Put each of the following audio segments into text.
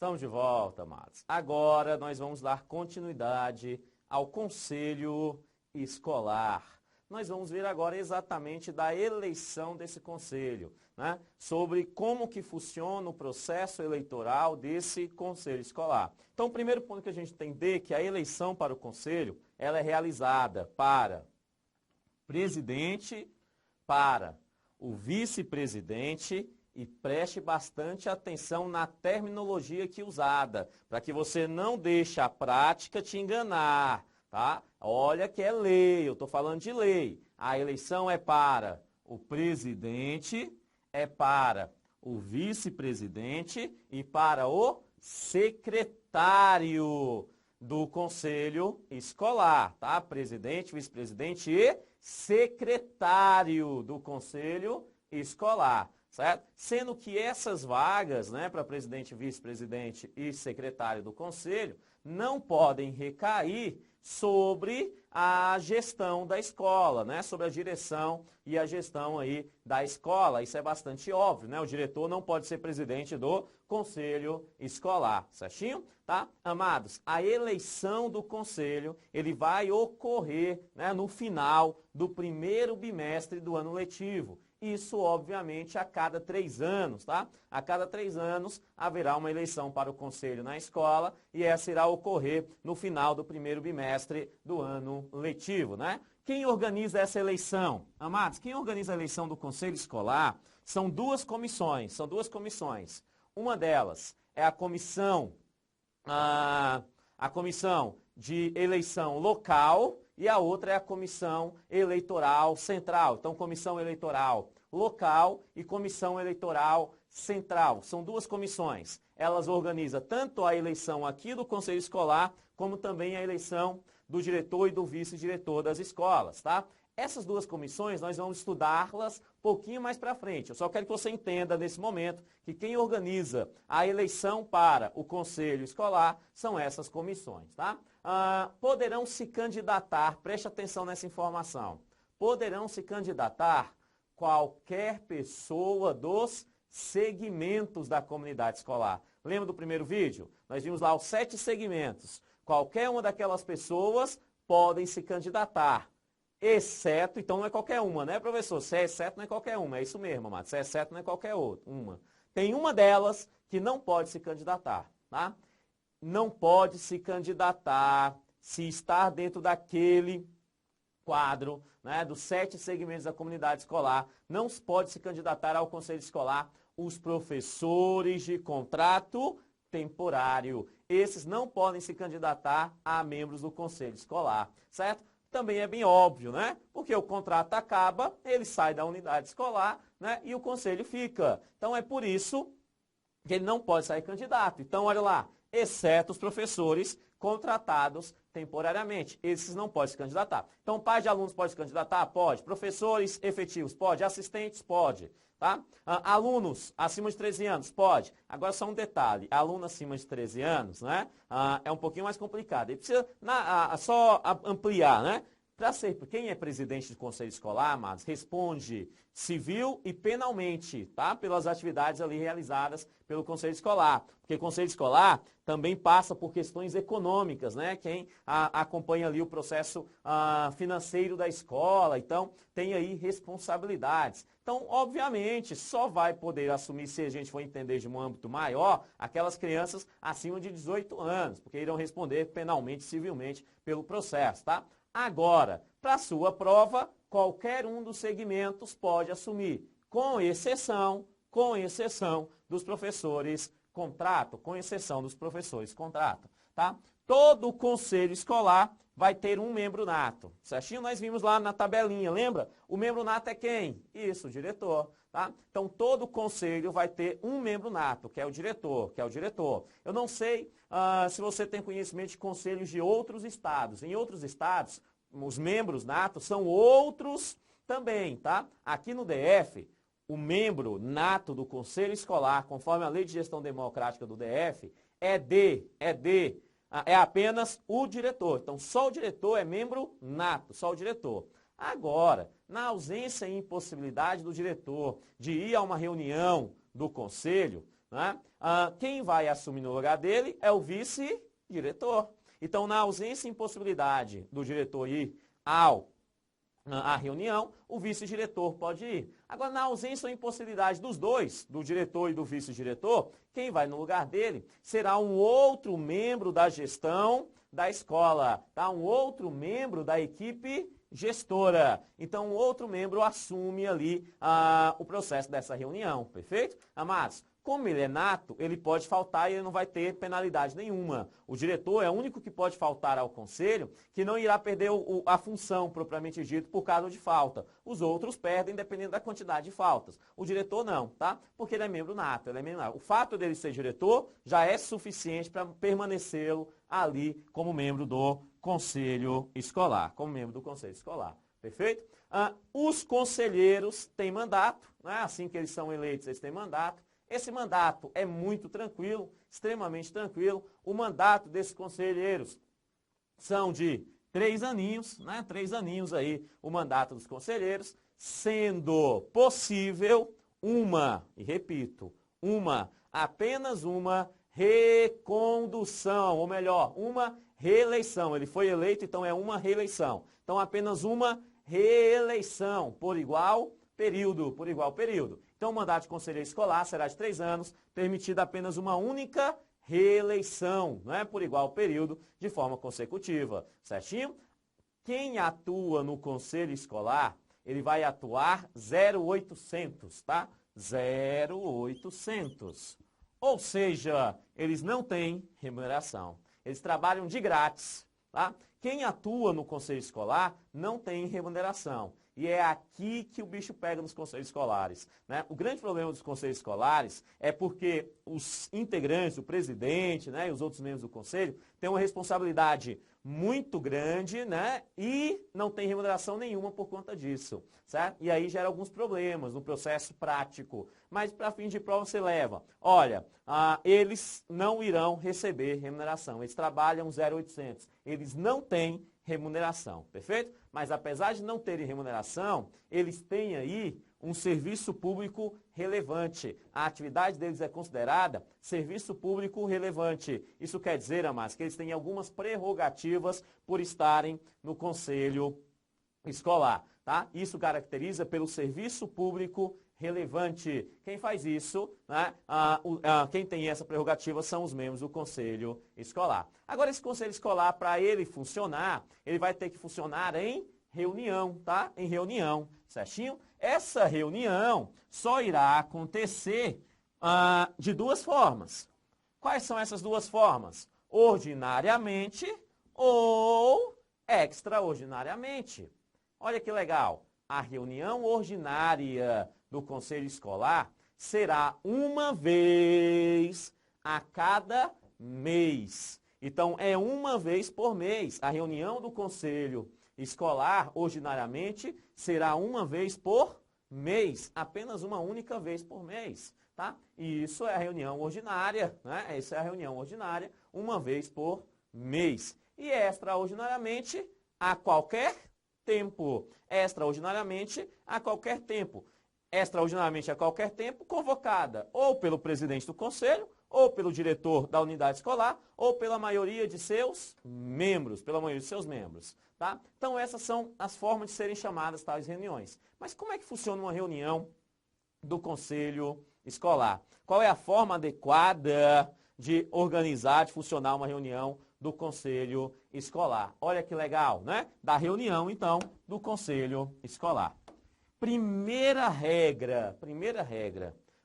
Estamos de volta, amados. Agora nós vamos dar continuidade ao conselho escolar. Nós vamos ver agora exatamente da eleição desse conselho, né? Sobre como que funciona o processo eleitoral desse conselho escolar. Então, o primeiro ponto que a gente tem que entender é que a eleição para o conselho, ela é realizada para presidente, para o vice-presidente, e preste bastante atenção na terminologia aqui usada, para que você não deixe a prática te enganar, tá? Olha que é lei, eu estou falando de lei. A eleição é para o presidente, é para o vice-presidente e para o secretário do conselho escolar, tá? Presidente, vice-presidente e secretário do conselho escolar. Certo? Sendo que essas vagas, né, para presidente, vice-presidente e secretário do conselho, não podem recair sobre a gestão da escola, né, sobre a direção e a gestão aí da escola. Isso é bastante óbvio, né? O diretor não pode ser presidente do conselho escolar, certinho? Tá? Amados, a eleição do conselho, ele vai ocorrer, né, no final do primeiro bimestre do ano letivo. Isso, obviamente, a cada 3 anos, tá? A cada 3 anos haverá uma eleição para o conselho na escola e essa irá ocorrer no final do primeiro bimestre do ano letivo, né? Quem organiza essa eleição? Amados, quem organiza a eleição do conselho escolar são duas comissões, Uma delas é a comissão de eleição local e a outra é a comissão eleitoral central. Então, comissão eleitoral local e comissão eleitoral central. São duas comissões. Elas organizam tanto a eleição aqui do conselho escolar, como também a eleição do diretor e do vice-diretor das escolas, tá? Essas duas comissões, nós vamos estudá-las um pouquinho mais para frente. Eu só quero que você entenda nesse momento que quem organiza a eleição para o conselho escolar são essas comissões, tá? Poderão se candidatar, preste atenção nessa informação, poderão se candidatar qualquer pessoa dos segmentos da comunidade escolar. Lembra do primeiro vídeo? Nós vimos lá os 7 segmentos. Qualquer uma daquelas pessoas podem se candidatar. Exceto, então não é qualquer uma, né, professor? Se é exceto, não é qualquer uma. É isso mesmo, amado. Se é exceto, não é qualquer outra. Tem uma delas que não pode se candidatar, tá? Não pode se candidatar se estar dentro daquele quadro, né, dos 7 segmentos da comunidade escolar. Não pode se candidatar ao conselho escolar os professores de contrato temporário. Esses não podem se candidatar a membros do conselho escolar, certo? Também é bem óbvio, né? Porque o contrato acaba, ele sai da unidade escolar, né? E o conselho fica. Então é por isso que ele não pode sair candidato. Então, olha lá, exceto os professores contratados temporariamente. Esses não podem se candidatar. Então, pai de alunos pode se candidatar? Pode. Professores efetivos? Pode. Assistentes? Pode. Tá? Alunos acima de 13 anos? Pode. Agora, só um detalhe. Aluno acima de 13 anos, né? É um pouquinho mais complicado. Ele precisa só ampliar, né? Para ser quem é presidente do conselho escolar, amados, responde civil e penalmente, tá? Pelas atividades ali realizadas pelo conselho escolar. Porque o conselho escolar também passa por questões econômicas, né? Quem acompanha ali o processo financeiro da escola, então tem aí responsabilidades. Então, obviamente, só vai poder assumir, se a gente for entender de um âmbito maior, aquelas crianças acima de 18 anos, porque irão responder penalmente, civilmente pelo processo, tá? Agora, para sua prova, qualquer um dos segmentos pode assumir, com exceção dos professores contrato, tá? Todo o conselho escolar vai ter um membro nato, certinho? Nós vimos lá na tabelinha, lembra? O membro nato é quem? Isso, o diretor, tá? Então, todo o conselho vai ter um membro nato, que é o diretor, Eu não sei se você tem conhecimento de conselhos de outros estados. Em outros estados, os membros natos são outros também, tá? Aqui no DF, o membro nato do conselho escolar, conforme a Lei de Gestão Democrática do DF, é apenas o diretor. Então, só o diretor é membro nato, só o diretor. Agora, na ausência e impossibilidade do diretor de ir a uma reunião do conselho, né? Quem vai assumir no lugar dele é o vice-diretor. Então, na ausência e impossibilidade do diretor ir à reunião, o vice-diretor pode ir. Agora, na ausência ou impossibilidade dos dois, do diretor e do vice-diretor, quem vai no lugar dele será um outro membro da gestão da escola, tá? Um outro membro da equipe gestora. Então, um outro membro assume ali o processo dessa reunião, perfeito? Amados, como ele é nato, ele pode faltar e ele não vai ter penalidade nenhuma. O diretor é o único que pode faltar ao conselho, que não irá perder a função propriamente dito por causa de falta. Os outros perdem dependendo da quantidade de faltas. O diretor não, tá? Porque ele é membro nato, O fato dele ser diretor já é suficiente para permanecê-lo ali como membro do conselho escolar, perfeito? Os conselheiros têm mandato, né? Assim que eles são eleitos, eles têm mandato. Esse mandato é muito tranquilo, extremamente tranquilo. O mandato desses conselheiros são de 3 aninhos, né? 3 aninhos aí o mandato dos conselheiros, sendo possível apenas uma recondução, ou melhor, uma reeleição. Ele foi eleito, então é uma reeleição. Então apenas uma reeleição por igual período. Então o mandato de conselheiro escolar será de 3 anos, permitida apenas uma única reeleição, não é? Por igual período, de forma consecutiva, certinho? Quem atua no conselho escolar, ele vai atuar 0800, tá? 0800. Ou seja, eles não têm remuneração. Eles trabalham de grátis, tá? Quem atua no conselho escolar não tem remuneração. E é aqui que o bicho pega nos conselhos escolares, né? O grande problema dos conselhos escolares é porque os integrantes, o presidente, né, e os outros membros do conselho têm uma responsabilidade muito grande, né, e não tem remuneração nenhuma por conta disso, certo? E aí gera alguns problemas no processo prático. Mas para fim de prova você leva, olha, eles não irão receber remuneração, eles trabalham 0800, eles não têm remuneração, perfeito? Mas apesar de não terem remuneração, eles têm aí um serviço público relevante. A atividade deles é considerada serviço público relevante. Isso quer dizer, amados, que eles têm algumas prerrogativas por estarem no conselho escolar, tá? Isso caracteriza pelo serviço público relevante. Quem faz isso, né? Quem tem essa prerrogativa são os membros do conselho escolar. Agora, esse conselho escolar, para ele funcionar, ele vai ter que funcionar em reunião, tá? Em reunião, certinho? Essa reunião só irá acontecer de 2 formas. Quais são essas 2 formas? Ordinariamente ou extraordinariamente. Olha que legal. A reunião ordinária do conselho escolar será uma vez a cada mês. Então, é uma vez por mês. A reunião do conselho escolar, ordinariamente, será uma vez por mês. Apenas uma única vez por mês, tá? E isso é a reunião ordinária, né? Essa é a reunião ordinária, uma vez por mês. E extraordinariamente, a qualquer tempo. Extraordinariamente, a qualquer tempo. Extraordinariamente a qualquer tempo, convocada ou pelo presidente do conselho, ou pelo diretor da unidade escolar, ou pela maioria de seus membros, tá? Então essas são as formas de serem chamadas tais reuniões. Mas como é que funciona uma reunião do conselho escolar? Qual é a forma adequada de organizar, de funcionar uma reunião do conselho escolar? Olha que legal, né? Da reunião, então, do conselho escolar. Primeira regra,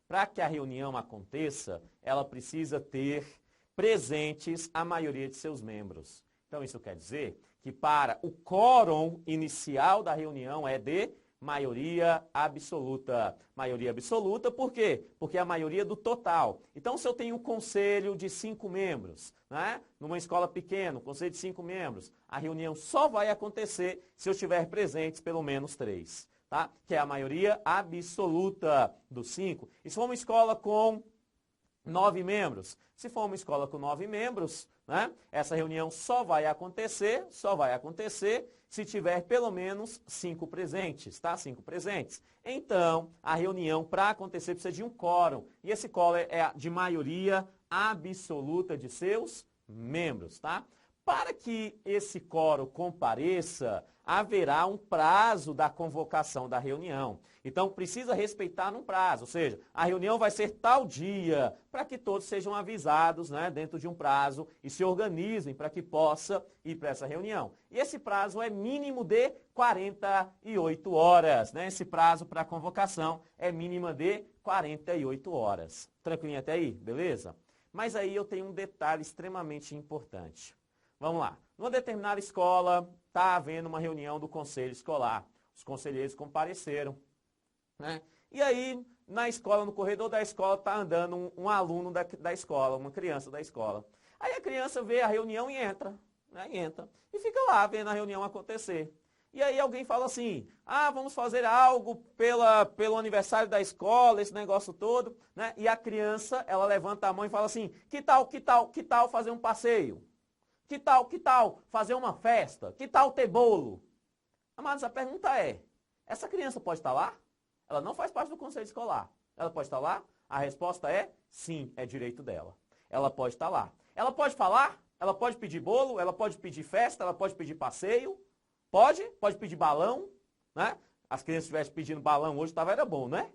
para que a reunião aconteça, ela precisa ter presentes a maioria de seus membros. Então, isso quer dizer que para o quórum inicial da reunião é de maioria absoluta. Maioria absoluta, por quê? Porque é a maioria do total. Então, se eu tenho um conselho de 5 membros, né? Numa escola pequena, um conselho de 5 membros, a reunião só vai acontecer se eu tiver presentes pelo menos 3. Tá? Que é a maioria absoluta dos 5. E se for uma escola com 9 membros. Se for uma escola com 9 membros, né, essa reunião só vai acontecer se tiver pelo menos 5 presentes, tá? 5 presentes. Então, a reunião, para acontecer, precisa de um quórum. E esse quórum é de maioria absoluta de seus membros, tá? Para que esse quórum compareça, haverá um prazo da convocação da reunião. Então, precisa respeitar um prazo, ou seja, a reunião vai ser tal dia, para que todos sejam avisados, né, dentro de um prazo e se organizem para que possa ir para essa reunião. E esse prazo é mínimo de 48 horas, né? Esse prazo para a convocação é mínima de 48 horas. Tranquilinho até aí? Beleza? Mas aí eu tenho um detalhe extremamente importante. Vamos lá. Numa determinada escola, está havendo uma reunião do conselho escolar. Os conselheiros compareceram, né? E aí, na escola, no corredor da escola, está andando um aluno da escola, uma criança da escola. Aí a criança vê a reunião e entra, né? E fica lá vendo a reunião acontecer. E aí alguém fala assim, vamos fazer algo pelo aniversário da escola, esse negócio todo, né? E a criança, ela levanta a mão e fala assim, que tal fazer um passeio? Que tal fazer uma festa? Que tal ter bolo? Amados, a pergunta é, essa criança pode estar lá? Ela não faz parte do conselho escolar. Ela pode estar lá? A resposta é sim, é direito dela. Ela pode estar lá. Ela pode falar? Ela pode pedir bolo? Ela pode pedir festa? Ela pode pedir passeio? Pode? Pode pedir balão? Né? As crianças estivessem pedindo balão hoje, era bom, né?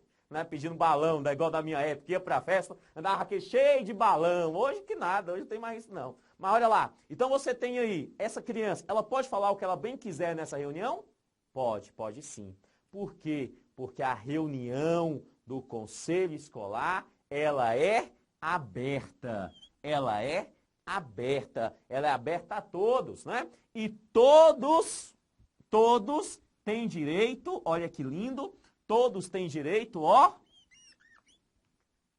Pedindo balão, igual da minha época, ia pra festa, andava aqui cheio de balão. Hoje que nada, hoje não tem mais isso não. Mas olha lá, então você tem aí, essa criança, ela pode falar o que ela bem quiser nessa reunião? Pode sim. Por quê? Porque a reunião do conselho escolar, ela é aberta. Ela é aberta. Ela é aberta a todos, né? E todos têm direito, olha que lindo, todos têm direito,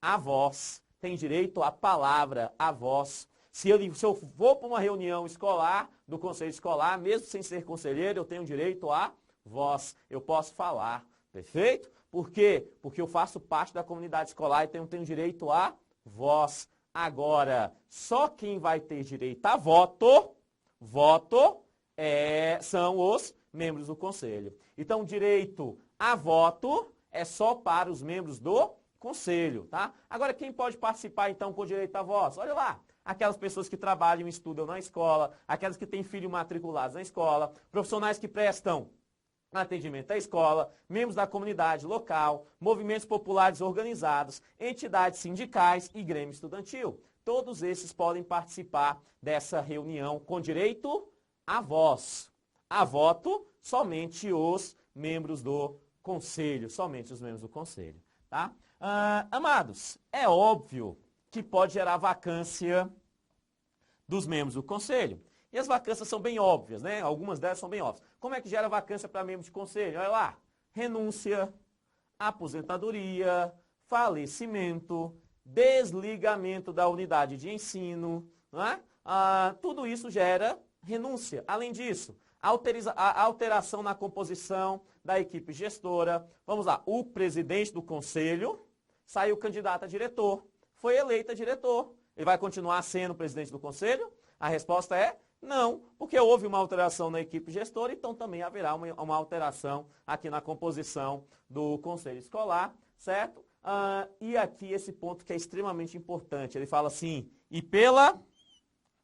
à voz. Tem direito à palavra, à voz. Se eu for para uma reunião escolar, do conselho escolar, mesmo sem ser conselheiro, eu tenho direito à voz. Eu posso falar, perfeito? Por quê? Porque eu faço parte da comunidade escolar e tenho direito à voz. Agora, só quem vai ter direito a voto são os membros do conselho. Então, direito a voto é só para os membros do conselho, tá? Agora, quem pode participar, então, com direito à voz? Olha lá, aquelas pessoas que trabalham e estudam na escola, aquelas que têm filhos matriculados na escola, profissionais que prestam atendimento à escola, membros da comunidade local, movimentos populares organizados, entidades sindicais e grêmio estudantil. Todos esses podem participar dessa reunião com direito à voz. A voto, somente os membros do conselho, somente os membros do conselho, tá? Amados, é óbvio que pode gerar vacância dos membros do conselho. E as vacâncias são bem óbvias, né? Algumas delas são bem óbvias. Como é que gera vacância para membros de conselho? Olha lá, renúncia, aposentadoria, falecimento, desligamento da unidade de ensino, não é? Tudo isso gera renúncia. Além disso, a alteração na composição da equipe gestora. Vamos lá, o presidente do conselho saiu candidato a diretor, foi eleito a diretor. Ele vai continuar sendo presidente do conselho? A resposta é não, porque houve uma alteração na equipe gestora, então também haverá uma alteração aqui na composição do conselho escolar, certo? E aqui esse ponto que é extremamente importante, ele fala assim, e pela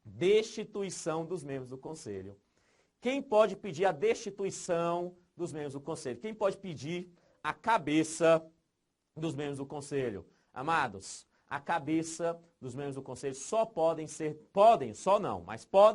destituição dos membros do conselho. Quem pode pedir a destituição dos membros do conselho? Quem pode pedir a cabeça dos membros do conselho? Amados, a cabeça dos membros do conselho podem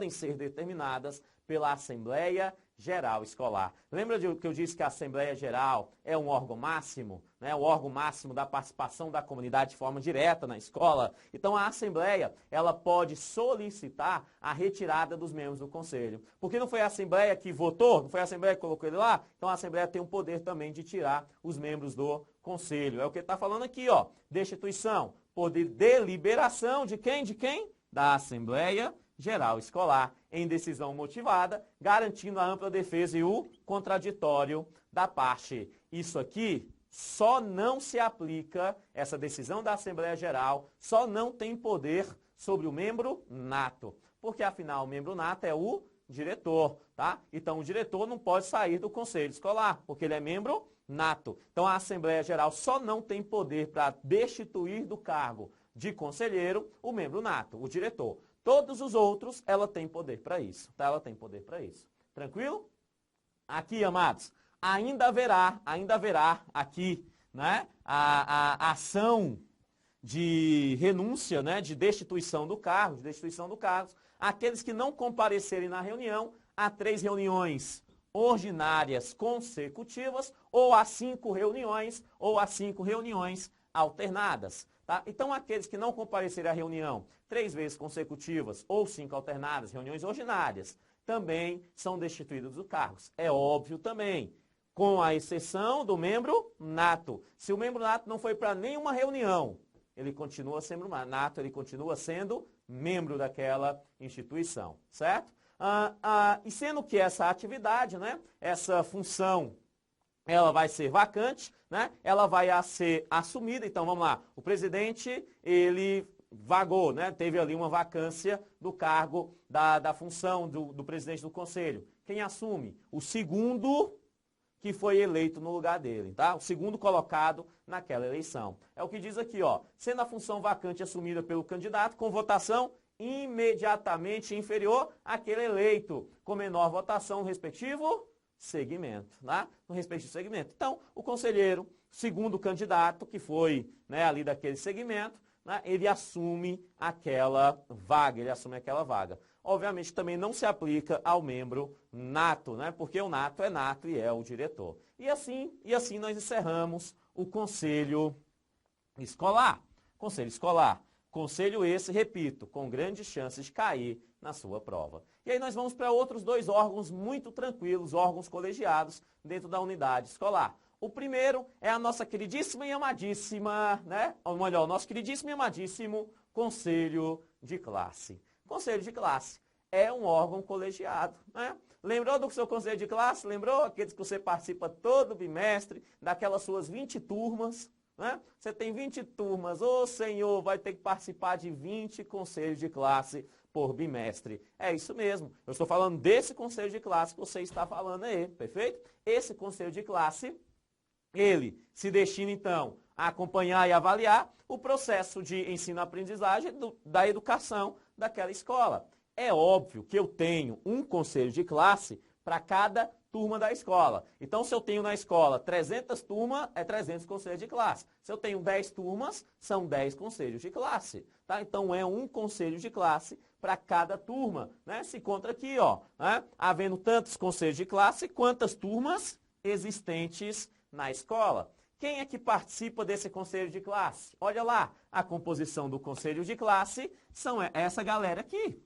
ser determinadas pela Assembleia Geral Escolar. Lembra que eu disse que a Assembleia Geral é um órgão máximo, né? O órgão máximo da participação da comunidade de forma direta na escola? Então a Assembleia, ela pode solicitar a retirada dos membros do conselho. Porque não foi a Assembleia que votou, não foi a Assembleia que colocou ele lá? Então a Assembleia tem o poder também de tirar os membros do conselho. É o que está falando aqui, destituição. Poder de deliberação de quem? De quem? Da Assembleia Geral Escolar, em decisão motivada, garantindo a ampla defesa e o contraditório da parte. Isso aqui só não se aplica, essa decisão da Assembleia Geral, só não tem poder sobre o membro nato. Porque, afinal, o membro nato é o diretor, tá? Então, o diretor não pode sair do conselho escolar, porque ele é membro nato. Então, a Assembleia Geral só não tem poder para destituir do cargo de conselheiro o membro nato, o diretor. Todos os outros, ela tem poder para isso, tá? Ela tem poder para isso. Tranquilo? Aqui, amados, ainda haverá aqui, né, a ação de renúncia, né, de destituição do cargo, aqueles que não comparecerem na reunião, há 3 reuniões ordinárias consecutivas, ou há 5 reuniões, alternadas. Tá? Então, aqueles que não comparecerem à reunião 3 vezes consecutivas ou 5 alternadas, reuniões ordinárias, também são destituídos dos cargos. É óbvio também, com a exceção do membro nato. Se o membro nato não foi para nenhuma reunião, ele continua sendo nato, ele continua sendo membro daquela instituição, certo? E sendo que essa atividade, né, essa função, ela vai ser vacante, né, ela vai ser assumida. Então, vamos lá, o presidente, ele vagou, né, teve ali uma vacância do cargo, da função do presidente do conselho. Quem assume? O segundo que foi eleito no lugar dele, tá? O segundo colocado naquela eleição. É o que diz aqui, ó. Sendo a função vacante assumida pelo candidato com votação imediatamente inferior àquele eleito, com menor votação no respectivo segmento, tá? No respectivo segmento. Então, o conselheiro, segundo candidato, que foi, né, ali daquele segmento, né, ele assume aquela vaga. Obviamente, também não se aplica ao membro nato, né? Porque o nato é nato e é o diretor. E assim nós encerramos o conselho escolar. Conselho esse, repito, com grandes chances de cair na sua prova. E aí nós vamos para outros 2 órgãos muito tranquilos, órgãos colegiados dentro da unidade escolar. O primeiro é a nossa queridíssima e amadíssima, né? Ou melhor, o nosso queridíssimo e amadíssimo Conselho de Classe. Conselho de classe é um órgão colegiado, né? Lembrou do seu conselho de classe? Lembrou aqueles que você participa todo bimestre, daquelas suas 20 turmas, né? Você tem 20 turmas, ô senhor, vai ter que participar de 20 conselhos de classe por bimestre. É isso mesmo, eu estou falando desse conselho de classe que você está falando aí, perfeito? Esse conselho de classe, ele se destina então a acompanhar e avaliar o processo de ensino-aprendizagem da educação daquela escola. É óbvio que eu tenho um conselho de classe para cada turma da escola. Então, se eu tenho na escola 300 turmas, é 300 conselhos de classe. Se eu tenho 10 turmas, são 10 conselhos de classe. Tá? Então, é um conselho de classe para cada turma. Né? Se conta aqui, ó, né? Havendo tantos conselhos de classe, quantas turmas existentes na escola. Quem é que participa desse conselho de classe? Olha lá, a composição do conselho de classe são essa galera aqui.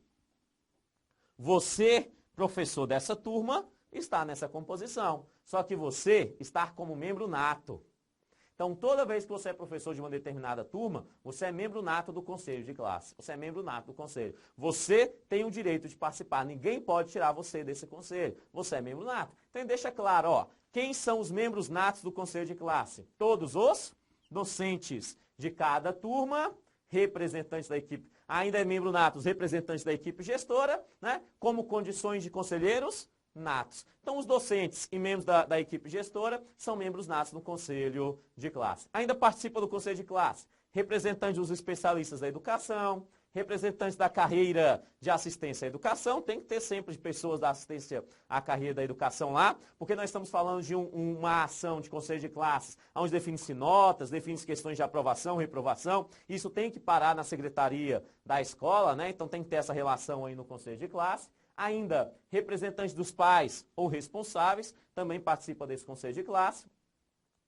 Você, professor dessa turma, está nessa composição. Só que você está como membro nato. Então, toda vez que você é professor de uma determinada turma, você é membro nato do conselho de classe. Você é membro nato do conselho. Você tem o direito de participar. Ninguém pode tirar você desse conselho. Você é membro nato. Então, deixa claro, ó, quem são os membros natos do conselho de classe? Todos os docentes de cada turma, representantes da equipe. Ainda é membro nato, os representantes da equipe gestora, né? Como condições de conselheiros natos. Então, os docentes e membros da equipe gestora são membros natos do conselho de classe. Ainda participa do conselho de classe representantes dos especialistas da educação, representantes da carreira de assistência à educação, tem que ter sempre pessoas da assistência à carreira da educação lá, porque nós estamos falando de uma ação de conselho de classes, onde define-se notas, define-se questões de aprovação, reprovação, isso tem que parar na secretaria da escola, né? Então tem que ter essa relação aí no conselho de classe. Ainda, representantes dos pais ou responsáveis também participam desse conselho de classe.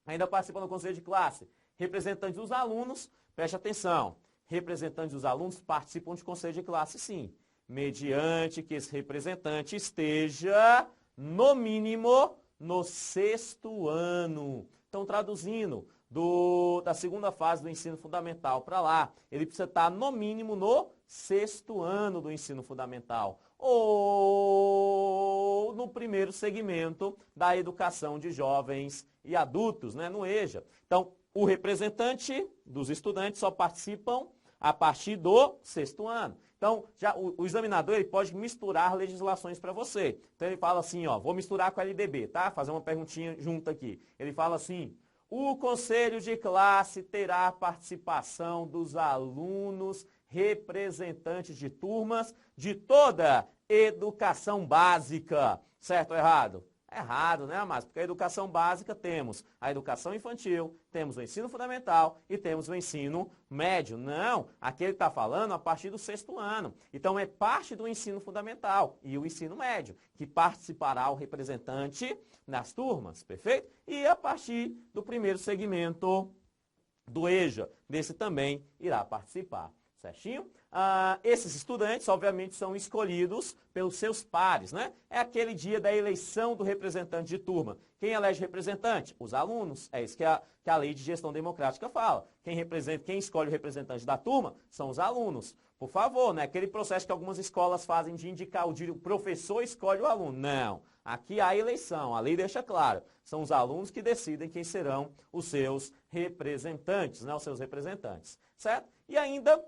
Ainda participam do conselho de classe representantes dos alunos, preste atenção, representantes dos alunos participam de conselho de classe sim, mediante que esse representante esteja, no mínimo, no 6º ano. Então, traduzindo, da segunda fase do ensino fundamental para lá, ele precisa estar, no mínimo, no 6º ano do ensino fundamental. Ou no primeiro segmento da educação de jovens e adultos, né, no EJA. Então, o representante dos estudantes só participam a partir do 6º ano. Então, já o examinador ele pode misturar legislações para você. Então, ele fala assim, ó, vou misturar com a LDB, tá? Fazer uma perguntinha junto aqui. Ele fala assim, o conselho de classe terá participação dos alunos representantes de turmas de toda educação básica. Certo ou errado? Errado, né, Márcio? Porque a educação básica temos a educação infantil, temos o ensino fundamental e temos o ensino médio. Não, aqui ele está falando a partir do 6º ano. Então, é parte do ensino fundamental e o ensino médio, que participará o representante nas turmas, perfeito? E a partir do primeiro segmento do EJA, desse também irá participar. Certinho? Esses estudantes, obviamente, são escolhidos pelos seus pares, né? É aquele dia da eleição do representante de turma. Quem elege representante? Os alunos. É isso que a lei de gestão democrática fala. Quem escolhe o representante da turma são os alunos. Por favor, né? Aquele processo que algumas escolas fazem de indicar o professor escolhe o aluno. Não. Aqui há eleição, a lei deixa claro. São os alunos que decidem quem serão os seus representantes, né? Os seus representantes. Certo? E ainda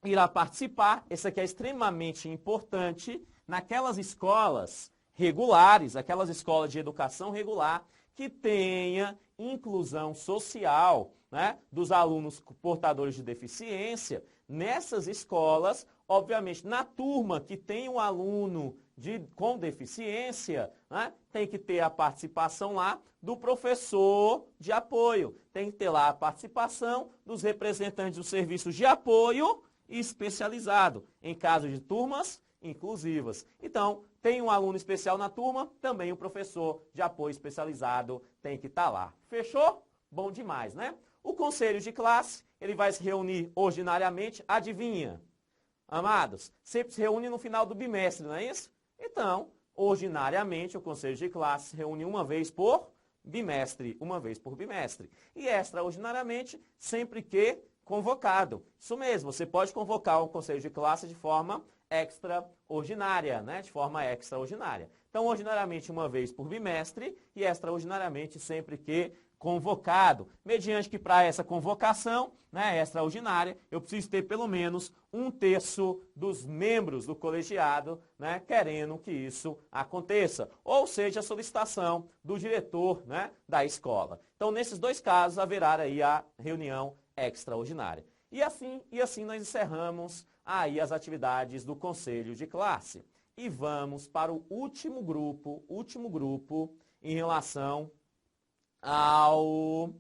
irá participar, esse aqui é extremamente importante, naquelas escolas regulares, aquelas escolas de educação regular, que tenha inclusão social, né, dos alunos portadores de deficiência. Nessas escolas, obviamente, na turma que tem um aluno com deficiência, né, tem que ter a participação lá do professor de apoio, tem que ter lá a participação dos representantes dos serviços de apoio especializado, em caso de turmas inclusivas. Então, tem um aluno especial na turma, também o professor de apoio especializado tem que estar lá. Fechou? Bom demais, né? O conselho de classe, ele vai se reunir ordinariamente, adivinha? Amados, sempre se reúne no final do bimestre, não é isso? Então, ordinariamente, o conselho de classe se reúne uma vez por bimestre, E extraordinariamente, sempre que convocado. Isso mesmo, você pode convocar o conselho de classe de forma extraordinária, né? De forma extraordinária. Então, ordinariamente uma vez por bimestre e extraordinariamente sempre que convocado. Mediante que para essa convocação, né, extraordinária, eu preciso ter pelo menos 1/3 dos membros do colegiado, né, querendo que isso aconteça. Ou seja, a solicitação do diretor, né, da escola. Então, nesses dois casos, haverá aí a reunião extraordinária. E assim nós encerramos aí as atividades do conselho de classe. E vamos para o último grupo em relação aos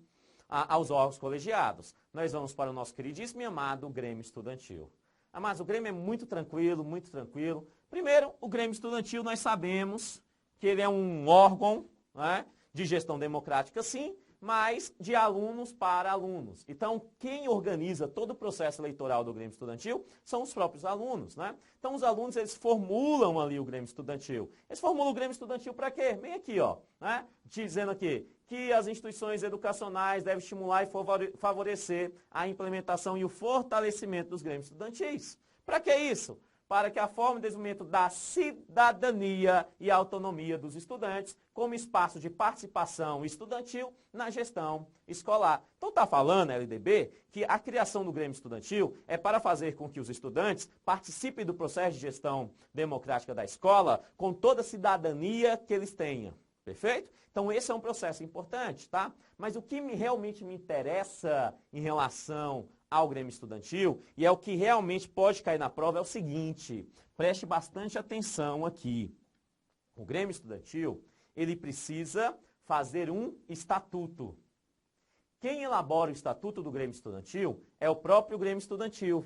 órgãos colegiados. Nós vamos para o nosso queridíssimo e amado Grêmio Estudantil. Mas o Grêmio é muito tranquilo, muito tranquilo. Primeiro, o Grêmio Estudantil, nós sabemos que ele é um órgão, né, de gestão democrática, sim, mas de alunos para alunos. Então, quem organiza todo o processo eleitoral do Grêmio Estudantil são os próprios alunos, né? Então, os alunos, eles formulam ali o Grêmio Estudantil. Eles formulam o Grêmio Estudantil para quê? Bem aqui, ó, né? Dizendo aqui que as instituições educacionais devem estimular e favorecer a implementação e o fortalecimento dos Grêmios Estudantis. Para que isso? Para que a forma de desenvolvimento da cidadania e autonomia dos estudantes como espaço de participação estudantil na gestão escolar. Então está falando, LDB, que a criação do Grêmio Estudantil é para fazer com que os estudantes participem do processo de gestão democrática da escola com toda a cidadania que eles tenham. Perfeito? Então esse é um processo importante, tá? Mas o que realmente me interessa em relação ao Grêmio Estudantil, e é o que realmente pode cair na prova, é o seguinte, preste bastante atenção aqui. O Grêmio Estudantil, ele precisa fazer um estatuto. Quem elabora o estatuto do Grêmio Estudantil é o próprio Grêmio Estudantil.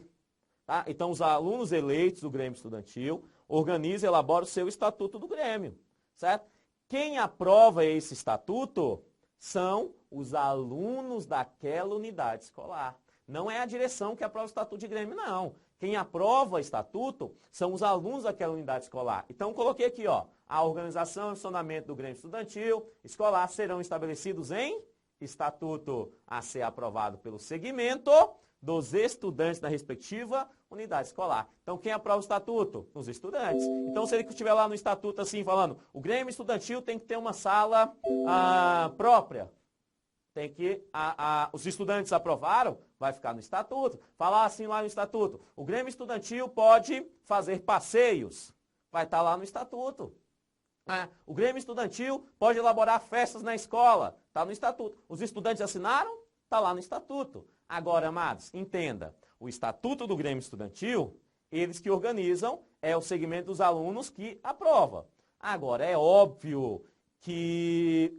Tá? Então, os alunos eleitos do Grêmio Estudantil organizam e elaboram o seu estatuto do Grêmio. Certo? Quem aprova esse estatuto são os alunos daquela unidade escolar. Não é a direção que aprova o estatuto de Grêmio, não. Quem aprova o estatuto são os alunos daquela unidade escolar. Então, coloquei aqui, ó, a organização e funcionamento do Grêmio Estudantil escolar serão estabelecidos em estatuto a ser aprovado pelo segmento, dos estudantes da respectiva unidade escolar. Então, quem aprova o estatuto? Os estudantes. Então, se ele estiver lá no estatuto assim, falando, o Grêmio Estudantil tem que ter uma sala própria. Tem que, os estudantes aprovaram, vai ficar no estatuto. Falar assim lá no estatuto, o Grêmio Estudantil pode fazer passeios, vai estar lá no estatuto. O Grêmio Estudantil pode elaborar festas na escola, está no estatuto. Os estudantes assinaram, está lá no estatuto. Agora, amados, entenda, o estatuto do Grêmio Estudantil, eles que organizam, é o segmento dos alunos que aprova. Agora, é óbvio que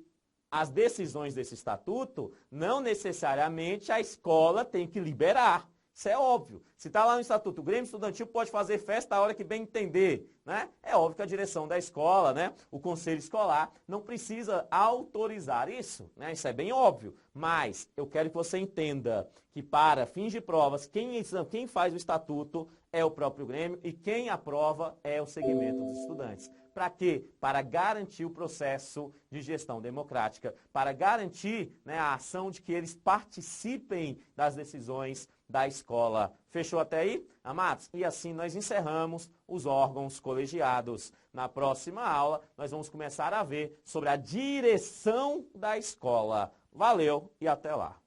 as decisões desse estatuto, não necessariamente a escola tem que liberar. Isso é óbvio. Se está lá no estatuto, o Grêmio Estudantil pode fazer festa a hora que bem entender, né? É óbvio que a direção da escola, né? O conselho escolar não precisa autorizar isso, né? Isso é bem óbvio. Mas eu quero que você entenda que para fins de provas, quem faz o estatuto é o próprio Grêmio e quem aprova é o segmento dos estudantes. Para quê? Para garantir o processo de gestão democrática, para garantir, né, a ação de que eles participem das decisões da escola. Fechou até aí, amados? E assim nós encerramos os órgãos colegiados. Na próxima aula, nós vamos começar a ver sobre a direção da escola. Valeu e até lá!